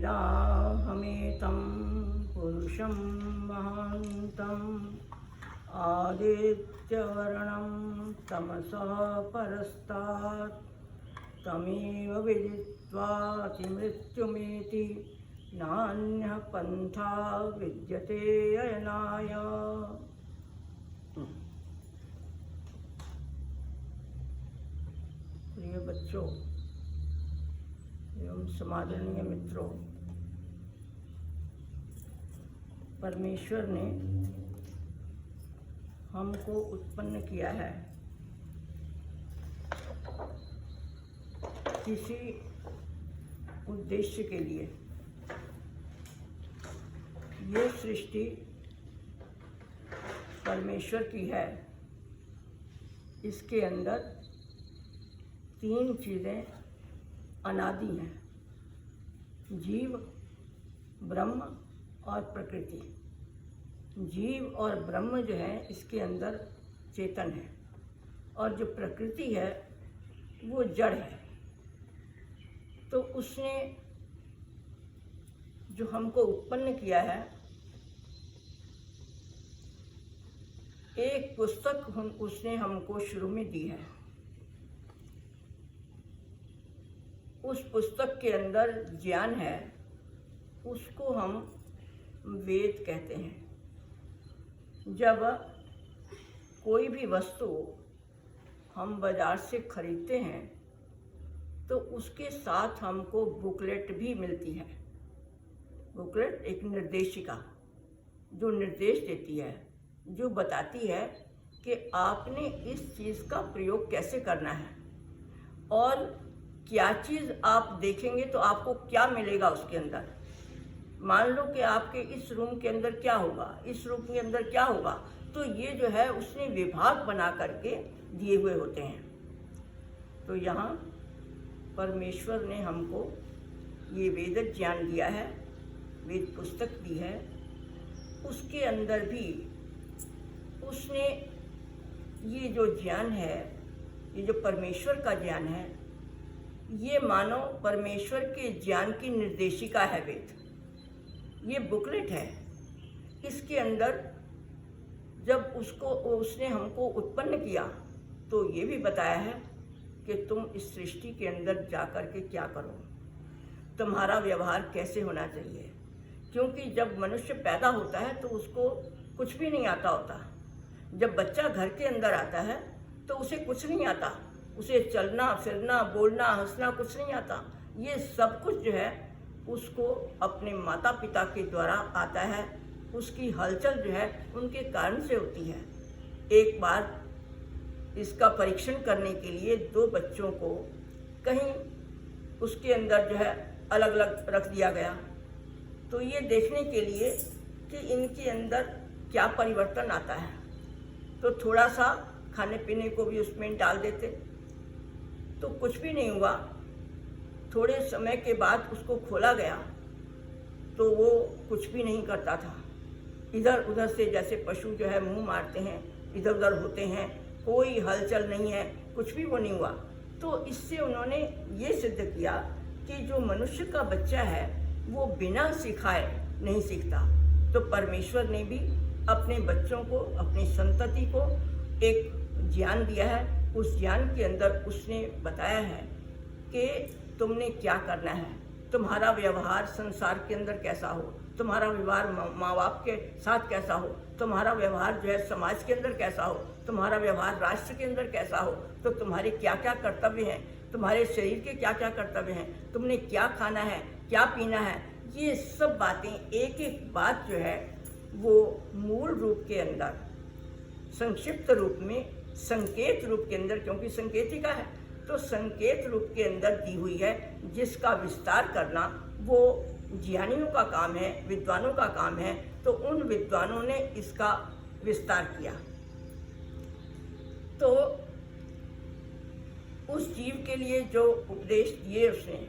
वेदाहमेतं पुरुषं महान्तम् आदित्यवर्णं तमसः परस्तात् तमेव विदित्वातिमृत्युमेति नान्यः पन्था विद्यते अयनाय। प्रिय बच्चों एवं समादरणीय मित्रों, परमेश्वर ने हमको उत्पन्न किया है किसी उद्देश्य के लिए। ये सृष्टि परमेश्वर की है। इसके अंदर तीन चीज़ें अनादि हैं, जीव, ब्रह्म और प्रकृति। जीव और ब्रह्म जो है इसके अंदर चेतन है, और जो प्रकृति है वो जड़ है। तो उसने जो हमको उत्पन्न किया है, एक पुस्तक उसने हमको शुरू में दी है। उस पुस्तक के अंदर ज्ञान है, उसको हम वेद कहते हैं। जब कोई भी वस्तु हम बाजार से खरीदते हैं तो उसके साथ हमको बुकलेट भी मिलती है। बुकलेट एक निर्देशिका जो निर्देश देती है, जो बताती है कि आपने इस चीज़ का प्रयोग कैसे करना है और क्या चीज़ आप देखेंगे तो आपको क्या मिलेगा उसके अंदर। मान लो कि आपके इस रूम के अंदर क्या होगा, इस रूम के अंदर क्या होगा, तो ये जो है उसने विभाग बना करके दिए हुए होते हैं। तो यहाँ परमेश्वर ने हमको ये वेद ज्ञान दिया है, वेद पुस्तक दी है। उसके अंदर भी उसने ये जो ज्ञान है, ये जो परमेश्वर का ज्ञान है, ये मानो परमेश्वर के ज्ञान की निर्देशिका है वेद। ये बुकलेट है। इसके अंदर जब उसने हमको उत्पन्न किया तो ये भी बताया है कि तुम इस सृष्टि के अंदर जा कर के क्या करो, तुम्हारा व्यवहार कैसे होना चाहिए। क्योंकि जब मनुष्य पैदा होता है तो उसको कुछ भी नहीं आता होता। जब बच्चा घर के अंदर आता है तो उसे कुछ नहीं आता, उसे चलना फिरना बोलना हंसना कुछ नहीं आता। ये सब कुछ जो है उसको अपने माता पिता के द्वारा आता है। उसकी हलचल जो है उनके कारण से होती है। एक बार इसका परीक्षण करने के लिए दो बच्चों को कहीं उसके अंदर जो है अलग अलग रख दिया गया, तो ये देखने के लिए कि इनके अंदर क्या परिवर्तन आता है। तो थोड़ा सा खाने पीने को भी उसमें डाल देते तो कुछ भी नहीं हुआ। थोड़े समय के बाद उसको खोला गया तो वो कुछ भी नहीं करता था। इधर उधर से जैसे पशु जो है मुंह मारते हैं, इधर उधर होते हैं, कोई हलचल नहीं है, कुछ भी वो नहीं हुआ। तो इससे उन्होंने ये सिद्ध किया कि जो मनुष्य का बच्चा है वो बिना सिखाए नहीं सीखता। तो परमेश्वर ने भी अपने बच्चों को, अपनी संतति को एक ज्ञान दिया है। उस ज्ञान के अंदर उसने बताया है कि तुमने क्या करना है, तुम्हारा व्यवहार संसार के अंदर कैसा हो, तुम्हारा व्यवहार माँ बाप के साथ कैसा हो, तुम्हारा व्यवहार जो है समाज के अंदर कैसा हो, तुम्हारा व्यवहार राष्ट्र के अंदर कैसा हो, तो तुम्हारे क्या क्या कर्तव्य हैं, तुम्हारे शरीर के क्या क्या कर्तव्य हैं, तुमने क्या खाना है, क्या पीना है। ये सब बातें एक एक बात जो है वो मूल रूप के अंदर, संक्षिप्त रूप में, संकेत रूप के अंदर, क्योंकि संकेतिका है तो संकेत रूप के अंदर दी हुई है, जिसका विस्तार करना वो ज्ञानियों का काम है, विद्वानों का काम है। तो उन विद्वानों ने इसका विस्तार किया। तो उस जीव के लिए जो उपदेश दिए उसने,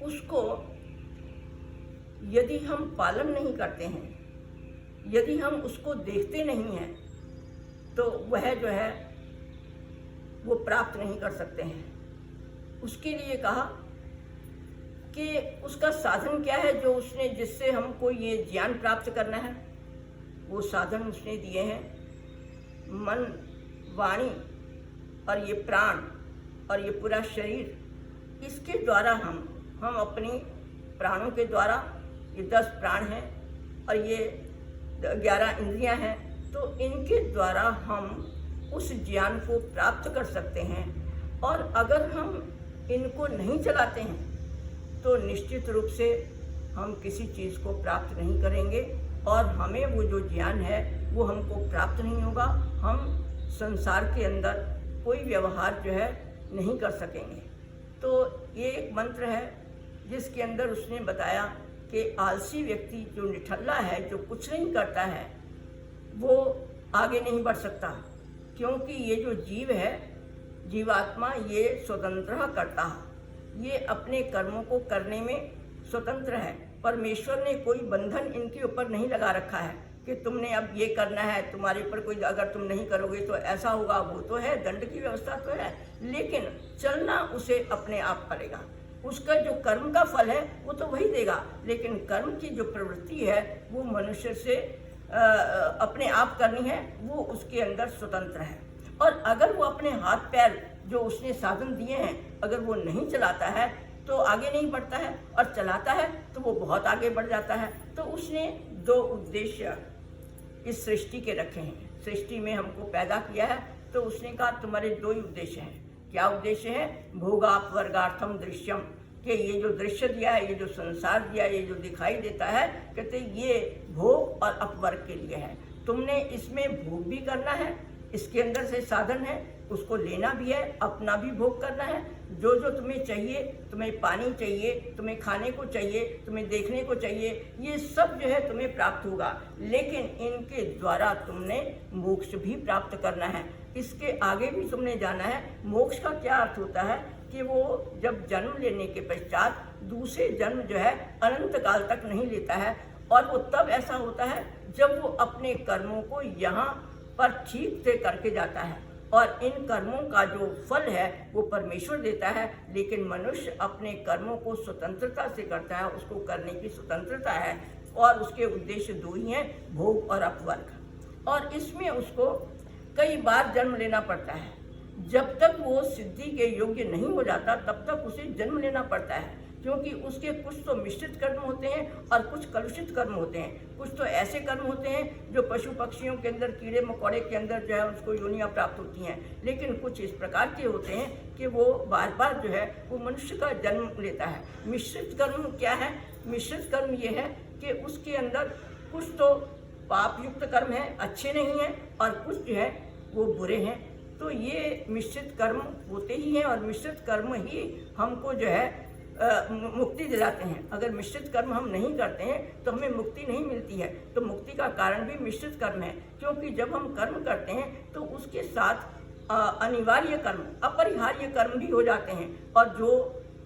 उसको यदि हम पालन नहीं करते हैं, यदि हम उसको देखते नहीं हैं, तो वह जो है वो प्राप्त नहीं कर सकते हैं। उसके लिए कहा कि उसका साधन क्या है जो उसने, जिससे हमको ये ज्ञान प्राप्त करना है। वो साधन उसने दिए हैं मन, वाणी और ये प्राण और ये पूरा शरीर। इसके द्वारा हम अपनी प्राणों के द्वारा, ये 10 प्राण हैं और ये 11 इंद्रियां हैं, तो इनके द्वारा हम उस ज्ञान को प्राप्त कर सकते हैं। और अगर हम इनको नहीं चलाते हैं तो निश्चित रूप से हम किसी चीज़ को प्राप्त नहीं करेंगे और हमें वो जो ज्ञान है वो हमको प्राप्त नहीं होगा। हम संसार के अंदर कोई व्यवहार जो है नहीं कर सकेंगे। तो ये एक मंत्र है जिसके अंदर उसने बताया कि आलसी व्यक्ति जो निठल्ला है, जो कुछ नहीं करता है, वो आगे नहीं बढ़ सकता, क्योंकि ये जो जीव है, जीवात्मा, ये स्वतंत्र करता है, ये अपने कर्मों को करने में स्वतंत्र है। परमेश्वर ने कोई बंधन इनके ऊपर नहीं लगा रखा है कि तुमने अब ये करना है, तुम्हारे ऊपर कोई, अगर तुम नहीं करोगे तो ऐसा होगा। वो तो है, दंड की व्यवस्था तो है, लेकिन चलना उसे अपने आप पड़ेगा। उसका जो कर्म का फल है वो तो वही देगा, लेकिन कर्म की जो प्रवृत्ति है वो मनुष्य से अपने आप करनी है, वो उसके अंदर स्वतंत्र है। और अगर वो अपने हाथ पैर जो उसने साधन दिए हैं, अगर वो नहीं चलाता है तो आगे नहीं बढ़ता है, और चलाता है तो वो बहुत आगे बढ़ जाता है। तो उसने 2 उद्देश्य इस सृष्टि के रखे हैं। सृष्टि में हमको पैदा किया है तो उसने कहा तुम्हारे 2 ही उद्देश्य हैं। क्या उद्देश्य है? भोगापवर्गार्थम दृश्यम, कि ये जो दृश्य दिया है, ये जो संसार दिया है, ये जो दिखाई देता है, कहते ये भोग और अपवर्ग के लिए है। तुमने इसमें भोग भी करना है, इसके अंदर से साधन है, उसको लेना भी है, अपना भी भोग करना है। जो जो तुम्हें चाहिए, तुम्हें पानी चाहिए, तुम्हें खाने को चाहिए, तुम्हें देखने को चाहिए, ये सब जो है तुम्हें प्राप्त होगा, लेकिन इनके द्वारा तुमने मोक्ष भी प्राप्त करना है। इसके आगे भी तुमने जाना है। मोक्ष का क्या अर्थ होता है कि वो जब जन्म लेने के पश्चात दूसरे जन्म जो है अनंत काल तक नहीं लेता है, और वो तब ऐसा होता है जब वो अपने कर्मों को यहाँ पर ठीक से करके जाता है, और इन कर्मों का जो फल है वो परमेश्वर देता है, लेकिन मनुष्य अपने कर्मों को स्वतंत्रता से करता है, उसको करने की स्वतंत्रता है। और उसके उद्देश्य 2 ही हैं, भोग और अपवर्ग। और इसमें उसको कई बार जन्म लेना पड़ता है। जब तक वो सिद्धि के योग्य नहीं हो जाता तब तक उसे जन्म लेना पड़ता है, क्योंकि उसके कुछ तो मिश्रित कर्म होते हैं और कुछ कलुषित कर्म होते हैं। कुछ तो ऐसे कर्म होते हैं जो पशु पक्षियों के अंदर, कीड़े मकोड़े के अंदर जो है उसको योनियाँ प्राप्त होती हैं, लेकिन कुछ इस प्रकार के होते हैं कि वो बार बार जो है वो मनुष्य का जन्म लेता है। मिश्रित कर्म क्या है? मिश्रित कर्म ये है कि उसके अंदर कुछ तो पाप युक्त कर्म है, अच्छे नहीं हैं, और कुछ जो है वो बुरे हैं। तो ये मिश्रित कर्म होते ही हैं, और मिश्रित कर्म ही हमको जो है मुक्ति दिलाते हैं। अगर मिश्रित कर्म हम नहीं करते हैं तो हमें मुक्ति नहीं मिलती है। तो मुक्ति का कारण भी मिश्रित कर्म है, क्योंकि जब हम कर्म करते हैं तो उसके साथ अनिवार्य कर्म, अपरिहार्य कर्म भी हो जाते हैं, और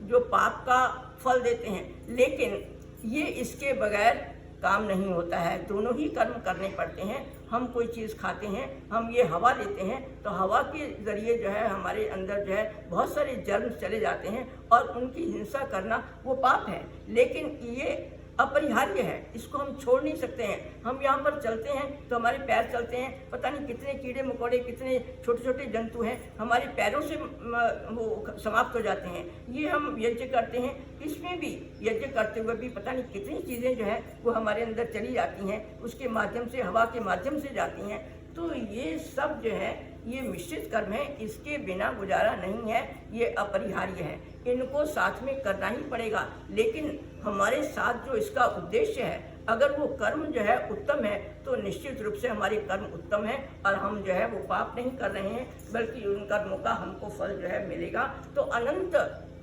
जो पाप का फल देते हैं, लेकिन ये इसके बगैर काम नहीं होता है। दोनों ही कर्म करने पड़ते हैं। हम कोई चीज़ खाते हैं, हम ये हवा लेते हैं, तो हवा के ज़रिए जो है हमारे अंदर जो है बहुत सारे जर्म चले जाते हैं, और उनकी हिंसा करना वो पाप है, लेकिन ये अपरिहार्य है, इसको हम छोड़ नहीं सकते हैं। हम यहाँ पर चलते हैं तो हमारे पैर चलते हैं, पता नहीं कितने कीड़े मकोड़े, कितने छोटे छोटे जंतु हैं हमारे पैरों से वो समाप्त हो जाते हैं। ये हम यज्ञ करते हैं, इसमें भी यज्ञ करते हुए भी पता नहीं कितनी चीज़ें जो है वो हमारे अंदर चली जाती हैं, उसके माध्यम से, हवा के माध्यम से जाती हैं। तो ये सब जो है ये मिश्रित कर्म है, इसके बिना गुजारा नहीं है, ये अपरिहार्य है, इनको साथ में करना ही पड़ेगा। लेकिन हमारे साथ जो इसका उद्देश्य है, अगर वो कर्म जो है उत्तम है तो निश्चित रूप से हमारे कर्म उत्तम है, और हम जो है वो पाप नहीं कर रहे हैं, बल्कि उन कर्मों का हमको फल जो है मिलेगा। तो अनंत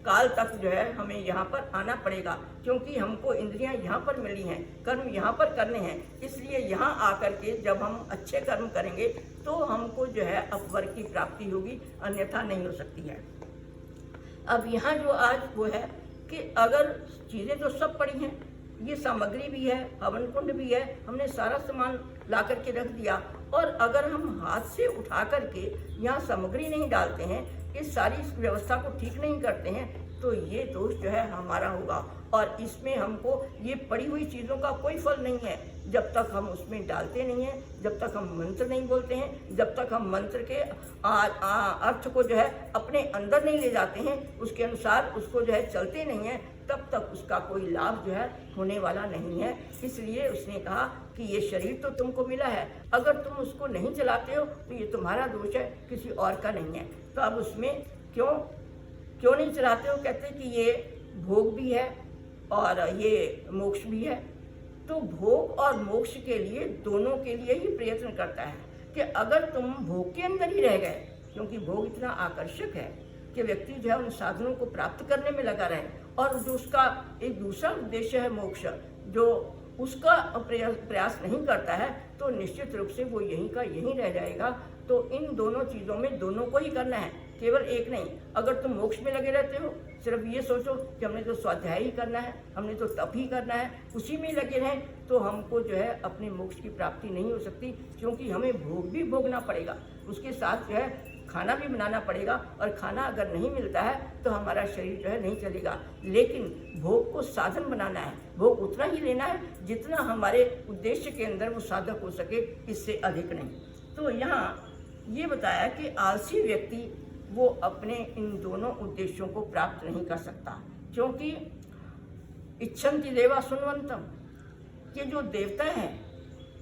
काल तक जो है हमें यहाँ पर आना पड़ेगा, क्योंकि हमको इंद्रियां यहाँ पर मिली हैं, कर्म यहाँ पर करने हैं। इसलिए यहाँ आकर के जब हम अच्छे कर्म करेंगे तो हमको जो है अपवर्ग की प्राप्ति होगी, अन्यथा नहीं हो सकती है। अब यहाँ जो आज वो है कि अगर चीज़ें तो सब पड़ी हैं, ये सामग्री भी है, हवन कुंड भी है, हमने सारा सामान ला करके रख दिया, और अगर हम हाथ से उठा करके यहाँ सामग्री नहीं डालते हैं, इस सारी व्यवस्था को ठीक नहीं करते हैं, तो ये दोष जो है हमारा होगा। और इसमें हमको ये पड़ी हुई चीज़ों का कोई फल नहीं है जब तक हम उसमें डालते नहीं हैं, जब तक हम मंत्र नहीं बोलते हैं, जब तक हम मंत्र के अर्थ को जो है अपने अंदर नहीं ले जाते हैं, उसके अनुसार उसको जो है चलते नहीं हैं, तब तक उसका कोई लाभ जो है होने वाला नहीं है। इसलिए उसने कहा कि ये शरीर तो तुमको मिला है, अगर तुम उसको नहीं चलाते हो तो ये तुम्हारा दोष है, किसी और का नहीं है। तो अब उसमें क्यों नहीं चलाते हो? कहते हैं कि ये भोग भी है और ये मोक्ष भी है। तो भोग और मोक्ष के लिए दोनों के लिए ही प्रयत्न करता है कि अगर तुम भोग के अंदर ही रह गए, क्योंकि भोग इतना आकर्षक है कि व्यक्ति जो है उन साधनों को प्राप्त करने में लगा रहे, और जो उसका एक दूसरा उद्देश्य है मोक्ष, जो उसका प्रयास नहीं करता है, तो निश्चित रूप से वो यहीं का यहीं रह जाएगा। तो इन दोनों चीज़ों में दोनों को ही करना है, केवल एक नहीं। अगर तुम मोक्ष में लगे रहते हो, सिर्फ ये सोचो कि हमने तो स्वाध्याय ही करना है, हमने तो तप ही करना है, उसी में लगे रहें, तो हमको जो है अपने मोक्ष की प्राप्ति नहीं हो सकती, क्योंकि हमें भोग भी भोगना पड़ेगा, उसके साथ जो है खाना भी बनाना पड़ेगा, और खाना अगर नहीं मिलता है तो हमारा शरीर जो है नहीं चलेगा। लेकिन भोग को साधन बनाना है, भोग उतना ही लेना है जितना हमारे उद्देश्य के अंदर वो साधक हो सके, इससे अधिक नहीं। तो यहाँ ये बताया कि आलसी व्यक्ति वो अपने इन दोनों उद्देश्यों को प्राप्त नहीं कर सकता, क्योंकि इच्छन्ति देवा सुनवंतम, ये जो देवता हैं,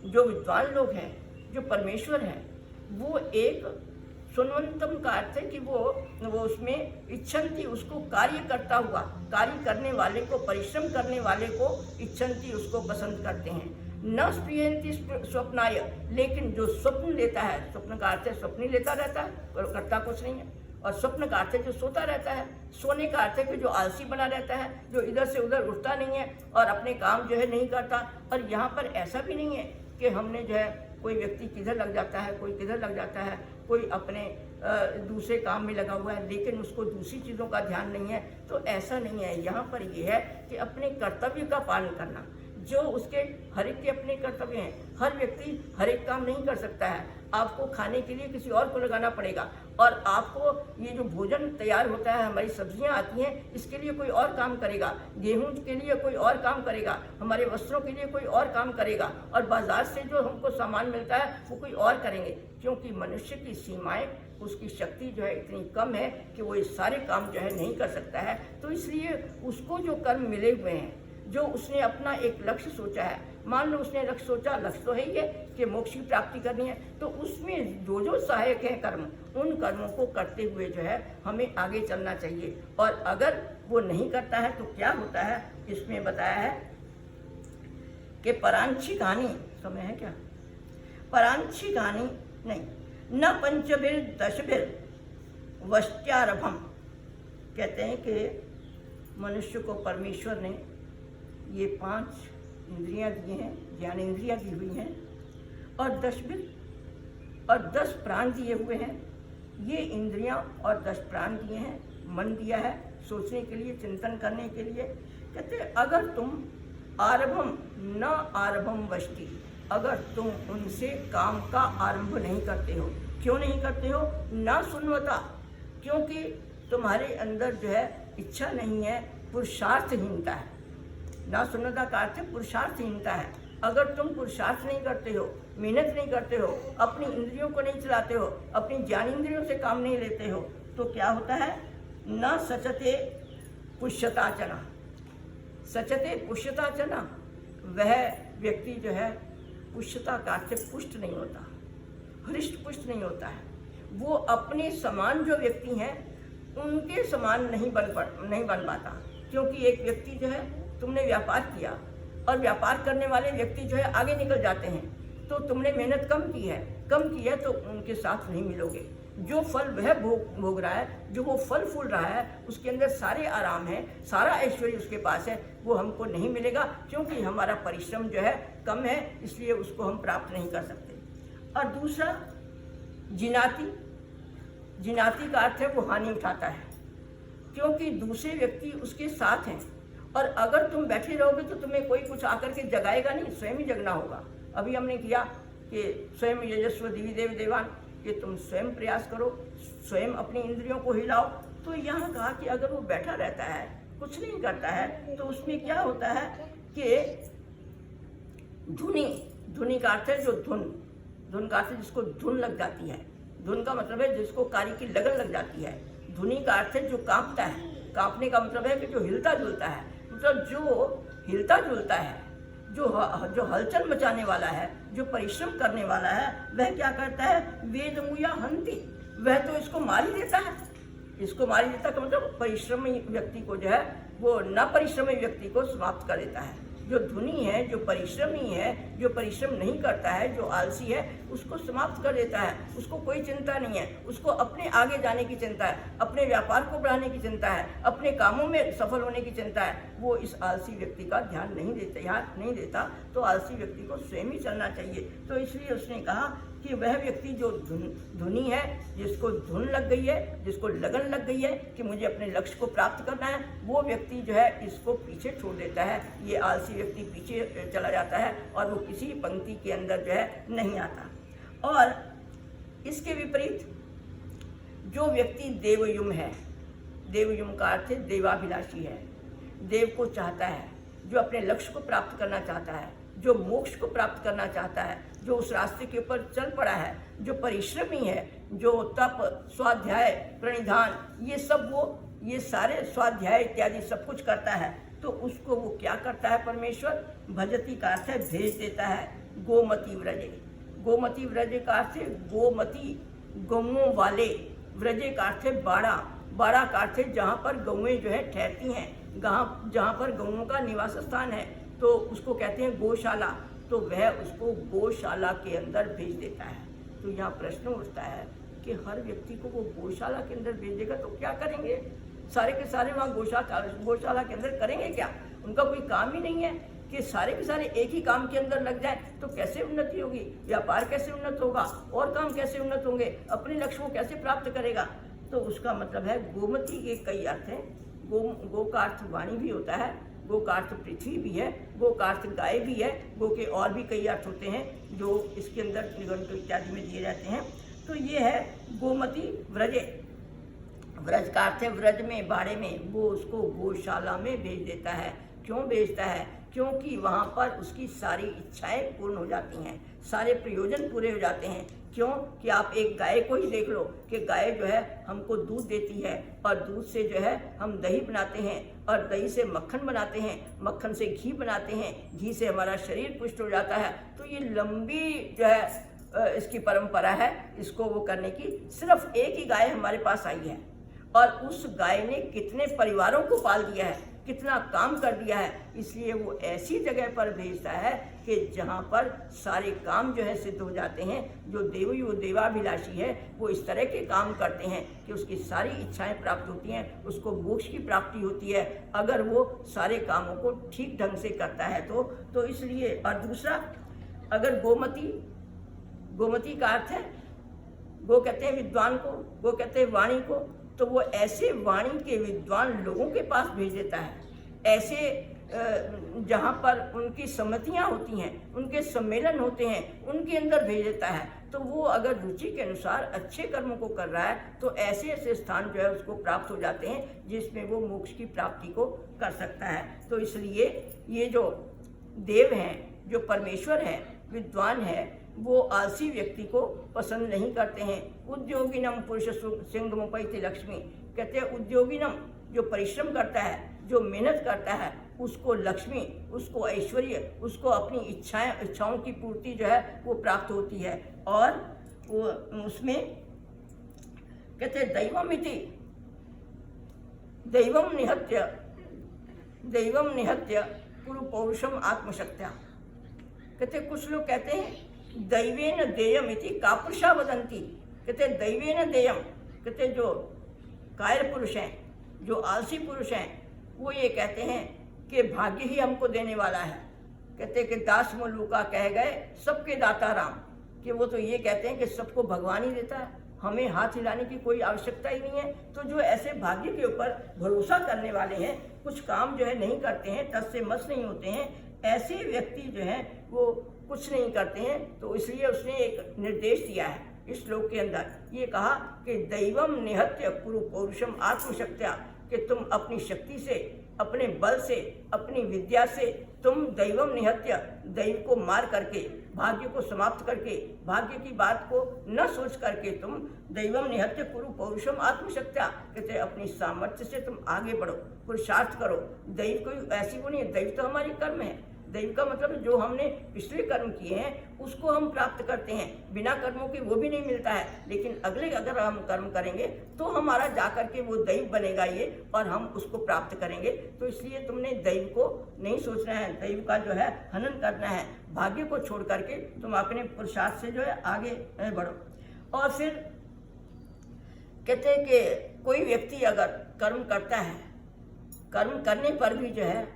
जो विद्वान लोग हैं, जो परमेश्वर हैं, वो एक सुनवंतम का अर्थ है कि वो उसमें इच्छन्ति, उसको कार्य करता हुआ, कार्य करने वाले को, परिश्रम करने वाले को इच्छन्ति, उसको पसंद करते हैं। न स्प्रियंति स्वप्नाय, लेकिन जो स्वप्न लेता है, स्वप्न का अर्थ है स्वप्न ही लेता रहता है, और करता कुछ नहीं है। और स्वप्न का अर्थ है जो सोता रहता है, सोने का अर्थ है कि जो आलसी बना रहता है, जो इधर से उधर उठता नहीं है और अपने काम जो है नहीं करता। और यहाँ पर ऐसा भी नहीं है कि हमने जो है कोई व्यक्ति किधर लग जाता है, कोई किधर लग जाता है, कोई अपने दूसरे काम में लगा हुआ है, लेकिन उसको दूसरी चीज़ों का ध्यान नहीं है, तो ऐसा नहीं है। यहाँ पर यह है कि अपने कर्तव्य का पालन करना, जो उसके हर एक के अपने कर्तव्य हैं। हर व्यक्ति हर एक काम नहीं कर सकता है, आपको खाने के लिए किसी और को लगाना पड़ेगा, और आपको ये जो भोजन तैयार होता है, हमारी सब्जियां आती हैं, इसके लिए कोई और काम करेगा, गेहूं के लिए कोई और काम करेगा, हमारे वस्त्रों के लिए कोई और काम करेगा, और बाजार से जो हमको सामान मिलता है वो कोई और करेंगे, क्योंकि मनुष्य की सीमाएं, उसकी शक्ति जो है इतनी कम है कि वो ये सारे काम जो है नहीं कर सकता है। तो इसलिए उसको जो कर्म मिले हुए हैं, जो उसने अपना एक लक्ष्य सोचा है, मान लो उसने लक्ष्य सोचा, लक्ष्य तो है ही है कि मोक्ष की प्राप्ति करनी है, तो उसमें जो जो सहायक है कर्म, उन कर्मों को करते हुए जो है हमें आगे चलना चाहिए। और अगर वो नहीं करता है तो क्या होता है, इसमें बताया है कि परांशिक हानि, समय है क्या, परांशिक हानि नहीं, न पंचभिर दशभिर वष्ट्यारभम, कहते हैं कि मनुष्य को परमेश्वर ने ये 5 इंद्रियां दी हैं, ज्ञान इंद्रियां दी हुई हैं, और 10 प्राण दिए हुए हैं। ये इंद्रियां और 10 प्राण दिए हैं, मन दिया है सोचने के लिए, चिंतन करने के लिए। कहते हैं अगर तुम आरभम न आरभम वष्टि, अगर तुम उनसे काम का आरंभ नहीं करते हो, क्यों नहीं करते हो? ना सुनवता, क्योंकि तुम्हारे अंदर जो है इच्छा नहीं है, पुरुषार्थहीनता है। ना सुनता का अर्थ पुरुषार्थहीनता है। अगर तुम पुरुषार्थ नहीं करते हो, मेहनत नहीं करते हो, अपनी इंद्रियों को नहीं चलाते हो, अपनी ज्ञान इंद्रियों से काम नहीं लेते हो, तो क्या होता है? न सचते पुष्यताचना, सचते पुष्यताचना, वह व्यक्ति जो है पुष्यता का अर्थ पुष्ट नहीं होता, हृष्ट पुष्ट नहीं होता है। वो अपने समान जो व्यक्ति हैं उनके समान नहीं बन पाता, क्योंकि एक व्यक्ति जो है, तुमने व्यापार किया और व्यापार करने वाले व्यक्ति जो है आगे निकल जाते हैं, तो तुमने मेहनत कम की है तो उनके साथ नहीं मिलोगे। जो फल वह भोग रहा है, जो वो फल फूल रहा है, उसके अंदर सारे आराम है, सारा ऐश्वर्य उसके पास है, वो हमको नहीं मिलेगा, क्योंकि हमारा परिश्रम जो है कम है, इसलिए उसको हम प्राप्त नहीं कर सकते। और दूसरा जिनाती, जिनाती का अर्थ है वो हानि उठाता है, क्योंकि दूसरे व्यक्ति उसके साथ हैं, और अगर तुम बैठे रहोगे तो तुम्हें कोई कुछ आकर के जगाएगा नहीं, स्वयं ही जगना होगा। अभी हमने किया कि स्वयं यजस्व दिवी देव देवान, कि तुम स्वयं प्रयास करो, स्वयं अपनी इंद्रियों को हिलाओ, तो यहाँ कहा कि अगर वो बैठा रहता है, कुछ नहीं करता है, तो उसमें क्या होता है कि धुनी का अर्थ है जो धुन का अर्थ है जिसको धुन लग जाती है। धुन का मतलब है जिसको कार्य की लगन लग जाती है। धुनी का अर्थ है जो कांपता है। कांपने का मतलब है कि जो हिलता जुलता है, मतलब जो हिलता जुलता है, जो हलचल मचाने वाला है, जो परिश्रम करने वाला है, वह क्या करता है? वेद मुया हंति, वह तो इसको मार ही देता है। इसको मार ही देता का मतलब परिश्रमी व्यक्ति को जो है वो न परिश्रमी व्यक्ति को समाप्त कर देता है। जो धुनी है, जो परिश्रमी है, जो परिश्रम नहीं करता है, जो आलसी है, उसको समाप्त कर देता है। उसको कोई चिंता नहीं है, उसको अपने आगे जाने की चिंता है, अपने व्यापार को बढ़ाने की चिंता है, अपने कामों में सफल होने की चिंता है। वो इस आलसी व्यक्ति का ध्यान नहीं देता। तो आलसी व्यक्ति को स्वयं ही चलना चाहिए। तो इसलिए उसने कहा कि वह व्यक्ति जो धुनी है, जिसको धुन लग गई है, जिसको लगन लग गई है कि मुझे अपने लक्ष्य को प्राप्त करना है, वो व्यक्ति जो है इसको पीछे छोड़ देता है। ये आलसी व्यक्ति पीछे चला जाता है और वो किसी पंक्ति के अंदर जो है नहीं आता। और इसके विपरीत जो व्यक्ति देवयुम है, देवयुम का अर्थ है देवाभिलाषी है, देव को चाहता है, जो अपने लक्ष्य को प्राप्त करना चाहता है, जो मोक्ष को प्राप्त करना चाहता है, जो उस रास्ते के ऊपर चल पड़ा है, जो परिश्रमी है, जो तप, स्वाध्याय, प्रणिधान, ये सारे स्वाध्याय इत्यादि सब कुछ करता है, तो उसको वो क्या करता है? परमेश्वर भजती का अर्थ है भेज देता है गोमती व्रजे। गोमती व्रजे का अर्थ है गोमती, गौओं वाले, व्रजे का अर्थ है बाड़ा, बाड़ा का अर्थ है जहाँ पर गौएं जो है ठहरती हैं, जहाँ पर गौओं का निवास स्थान है, तो उसको कहते हैं गौशाला। तो वह उसको गौशाला के अंदर भेज देता है। तो यहाँ प्रश्न उठता है कि हर व्यक्ति को वो गौशाला के अंदर भेजेगा तो क्या करेंगे? सारे के सारे वहाँ गौशाला के अंदर करेंगे क्या? उनका कोई काम ही नहीं है कि सारे के सारे एक ही काम के अंदर लग जाए तो कैसे उन्नति होगी? व्यापार कैसे उन्नत होगा? और काम कैसे उन्नत होंगे? अपने लक्ष्य को कैसे प्राप्त करेगा? तो उसका मतलब है गोमती के कई अर्थ हैं। गो का अर्थ वाणी भी होता है, गो का अर्थ पृथ्वी भी है, गो का अर्थ गाय भी है, गो के और भी कई अर्थ होते हैं जो इसके अंदर निगंटु इत्यादि में दिए जाते हैं। तो ये है गोमती व्रजे। व्रज का अर्थ है व्रज में, बाड़े में। वो उसको गौशाला में भेज देता है। क्यों भेजता है? क्योंकि वहाँ पर उसकी सारी इच्छाएं पूर्ण हो जाती हैं, सारे प्रयोजन पूरे हो जाते हैं। क्यों? कि आप एक गाय को ही देख लो कि गाय जो है हमको दूध देती है और दूध से जो है हम दही बनाते हैं और दही से मक्खन बनाते हैं, मक्खन से घी बनाते हैं, घी से हमारा शरीर पुष्ट हो जाता है। तो ये लंबी जो है इसकी परंपरा है, इसको वो करने की। सिर्फ एक ही गाय हमारे पास आई है और उस गाय ने कितने परिवारों को पाल दिया है, कितना काम कर दिया है। इसलिए वो ऐसी जगह पर भेजता है कि जहाँ पर सारे काम जो है सिद्ध हो जाते हैं। जो देवाभिलाषी है वो इस तरह के काम करते हैं कि उसकी सारी इच्छाएं प्राप्त होती हैं, उसको मोक्ष की प्राप्ति होती है अगर वो सारे कामों को ठीक ढंग से करता है तो इसलिए। और दूसरा, अगर गोमती का अर्थ है, गो कहते हैं विद्वान को, गो कहते हैं वाणी को, तो वो ऐसे वाणी के विद्वान लोगों के पास भेज देता है, ऐसे जहाँ पर उनकी सम्मतियाँ होती हैं, उनके सम्मेलन होते हैं, उनके अंदर भेज देता है। तो वो अगर रुचि के अनुसार अच्छे कर्मों को कर रहा है तो ऐसे ऐसे स्थान जो है उसको प्राप्त हो जाते हैं जिसमें वो मोक्ष की प्राप्ति को कर सकता है। तो इसलिए ये जो देव हैं, जो परमेश्वर हैं, विद्वान है, वो आलसी व्यक्ति को पसंद नहीं करते हैं। उद्योगिनम पुरुष सिंहमुपैति लक्ष्मी, कहते हैं उद्योगिनम, जो परिश्रम करता है, जो मेहनत करता है, उसको लक्ष्मी, उसको ऐश्वर्य, उसको अपनी इच्छाओं की पूर्ति जो है वो प्राप्त होती है। और वो उसमें कहते हैं दैवम निहत्य कुरु पौरुषम आत्मशक्त्या। कहते कुछ लोग कहते हैं दैवेन देयम इति कापुरुषा वदन्ति। कहते दैवेन देयम, कहते जो कायर पुरुष हैं, जो आलसी पुरुष हैं, वो ये कहते हैं कि भाग्य ही हमको देने वाला है। कहते कि दास मलूका कह गए सबके दाता राम, कि वो तो ये कहते हैं कि सबको भगवान ही देता है, हमें हाथ हिलाने की कोई आवश्यकता ही नहीं है। तो जो ऐसे भाग्य के ऊपर भरोसा करने वाले हैं, कुछ काम जो है नहीं करते हैं, तस से मस नहीं होते हैं, ऐसे व्यक्ति जो हैं वो कुछ नहीं करते हैं। तो इसलिए उसने एक निर्देश दिया है, इस श्लोक के अंदर ये कहा कि दैवम निहत्य कुरु पौरुषम आत्मशक्त्या, कि तुम अपनी शक्ति से, अपने बल से, अपनी विद्या से तुम दैवम निहत्य, दैव को मार करके, भाग्य को समाप्त करके, भाग्य की बात को न सोच करके तुम दैवम निहत्य कुरु पौरुषम आत्मशक्त्या, कहते अपनी सामर्थ्य से तुम आगे बढ़ो, पुरुषार्थ करो। दैव कोई ऐसी वो नहीं है, दैव तो हमारी कर्म है। दैव का मतलब जो हमने पिछले कर्म किए हैं उसको हम प्राप्त करते हैं, बिना कर्मों के वो भी नहीं मिलता है। लेकिन अगले अगर हम कर्म करेंगे तो हमारा जाकर के वो दैव बनेगा ये, और हम उसको प्राप्त करेंगे। तो इसलिए तुमने दैव को नहीं सोचना है, दैव का जो है हनन करना है। भाग्य को छोड़ करके तुम अपने पुरुषार्थ से जो है आगे बढ़ो। और फिर कहते हैं कि कोई व्यक्ति अगर कर्म करता है, कर्म करने पर भी जो है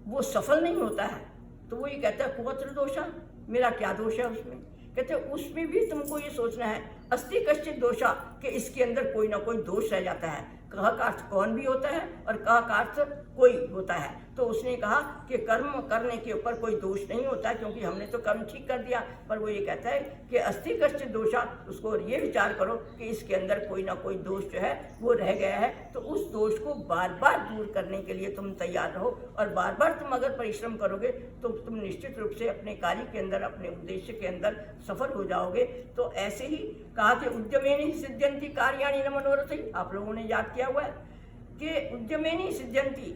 वो सफल नहीं होता है, तो वो ये कहता है कुवत्र दोषा, मेरा क्या दोष है उसमें। कहते हैं उसमें भी तुमको ये सोचना है अस्ति कश्चित दोषा, कि इसके अंदर कोई ना कोई दोष रह जाता है। कहा का अर्थ कौन भी होता है और कहा का अर्थ कोई होता है। तो उसने कहा कि कर्म करने के ऊपर कोई दोष नहीं होता, क्योंकि हमने तो कर्म ठीक कर दिया। पर वो ये कहता है कि अस्ति कश्चित दोषा, उसको ये विचार करो कि इसके अंदर कोई ना कोई दोष जो है वो रह गया है। तो उस दोष को बार बार दूर करने के लिए तुम तैयार रहो, और बार बार तुम अगर परिश्रम करोगे तो तुम निश्चित रूप से अपने कार्य के अंदर, अपने उद्देश्य के अंदर सफल हो जाओगे। तो ऐसे ही कहा कि उद्यमेन सिद्ध्यन्ति कार्याणि न मनोरथै, आप लोगों ने याद किया हुआ है कि उद्यमेन सिद्ध्यन्ति,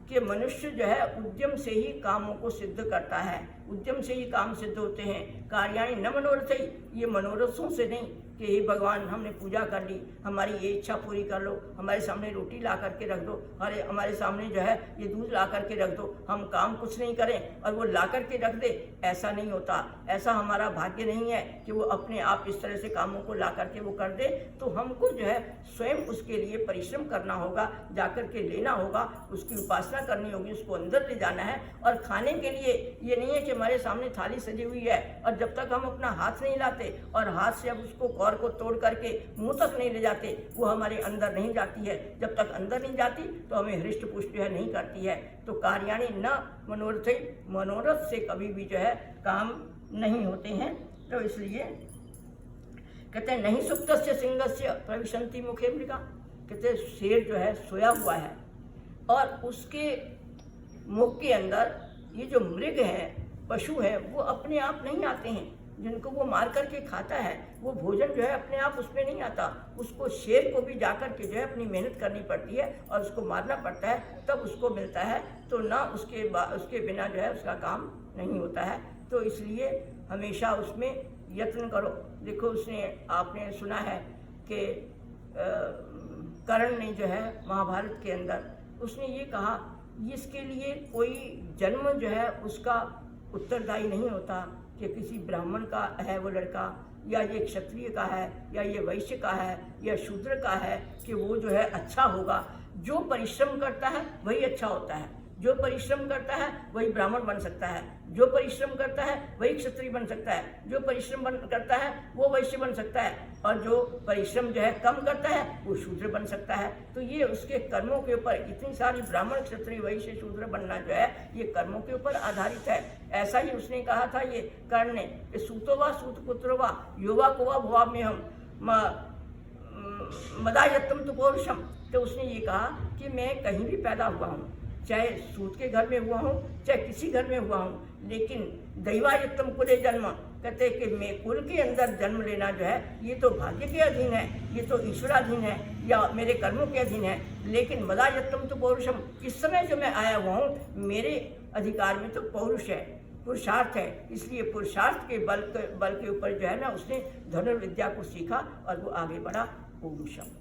कि मनुष्य जो है उद्यम से ही कामों को सिद्ध करता है, उद्यम से ही काम सिद्ध होते हैं। कार्याणि न मनोरथै, ये मनोरथों से नहीं कि हे भगवान हमने पूजा कर ली, हमारी ये इच्छा पूरी कर लो, हमारे सामने रोटी ला करके रख दो, अरे हमारे सामने जो है ये दूध ला करके रख दो, हम काम कुछ नहीं करें और वो ला करके रख दे, ऐसा नहीं होता। ऐसा हमारा भाग्य नहीं है कि वो अपने आप इस तरह से कामों को ला करके वो कर दे। तो हमको जो है स्वयं उसके लिए परिश्रम करना होगा, जा कर के लेना होगा, उसकी उपासना करनी होगी, उसको अंदर ले जाना है। और खाने के लिए ये नहीं है कि हमारे सामने थाली सजी हुई है और जब तक हम अपना हाथ नहीं लाते और हाथ से अब उसको कौर को तोड़ करके मुंह तक नहीं ले जाते, वो हमारे अंदर नहीं जाती है। जब तक अंदर नहीं जाती तो हमें हृष्ट पुष्ट जो है नहीं करती है। तो कार्याणि न मनोरथै, मनोरथ से कभी भी जो है काम नहीं होते हैं। तो इसलिए कहते हैं नहीं सुप्तस्य सिंहस्य प्रविशन्ति मुखे मृगा, कहते हैं शेर जो है सोया हुआ है और उसके मुख के अंदर ये जो मृग है, पशु है, वो अपने आप नहीं आते हैं। जिनको वो मार करके खाता है वो भोजन जो है अपने आप उसमें नहीं आता, उसको शेर को भी जाकर के जो है अपनी मेहनत करनी पड़ती है और उसको मारना पड़ता है, तब उसको मिलता है। तो ना उसके बिना जो है उसका काम नहीं होता है। तो इसलिए हमेशा उसमें यत्न करो। देखो आपने सुना है कि कर्ण ने जो है महाभारत के अंदर उसने ये कहा, इसके लिए कोई जन्म जो है उसका उत्तरदायी नहीं होता कि किसी ब्राह्मण का है वो लड़का, या ये क्षत्रिय का है, या ये वैश्य का है, या शूद्र का है, कि वो जो है अच्छा होगा। जो परिश्रम करता है वही अच्छा होता है, जो परिश्रम करता है वही ब्राह्मण बन सकता है, जो परिश्रम करता है वही क्षत्रिय बन सकता है, जो परिश्रम करता है वो वैश्य बन सकता है, और जो परिश्रम जो है कम करता है वो शूद्र बन सकता है। तो ये उसके कर्मों के ऊपर, इतनी सारी ब्राह्मण क्षत्रिय वैश्य शूद्र बनना जो है ये कर्मों के ऊपर आधारित है। ऐसा ही उसने कहा था ये कर्ण ने कि सूतो वा सूत पुत्रो वा युवा को वा भुवा में हम मदायत्तम तो पौरुषम। तो उसने ये कहा कि मैं कहीं भी पैदा हुआ हूँ, चाहे सूत के घर में हुआ हूँ चाहे किसी घर में हुआ हूँ, लेकिन दैवायत्तम कुले जन्म, कहते हैं कि मैं कुल के अंदर जन्म लेना जो है ये तो भाग्य के अधीन है, ये तो ईश्वराधीन है या मेरे कर्मों के अधीन है। लेकिन मदायत्तम तो पौरुषम, इस समय जो मैं आया हुआ हूँ मेरे अधिकार में तो पौरुष है, पुरुषार्थ है। इसलिए पुरुषार्थ के बल के ऊपर जो है ना उसने धनुर्विद्या को सीखा और वो आगे बढ़ा। पौरुषम।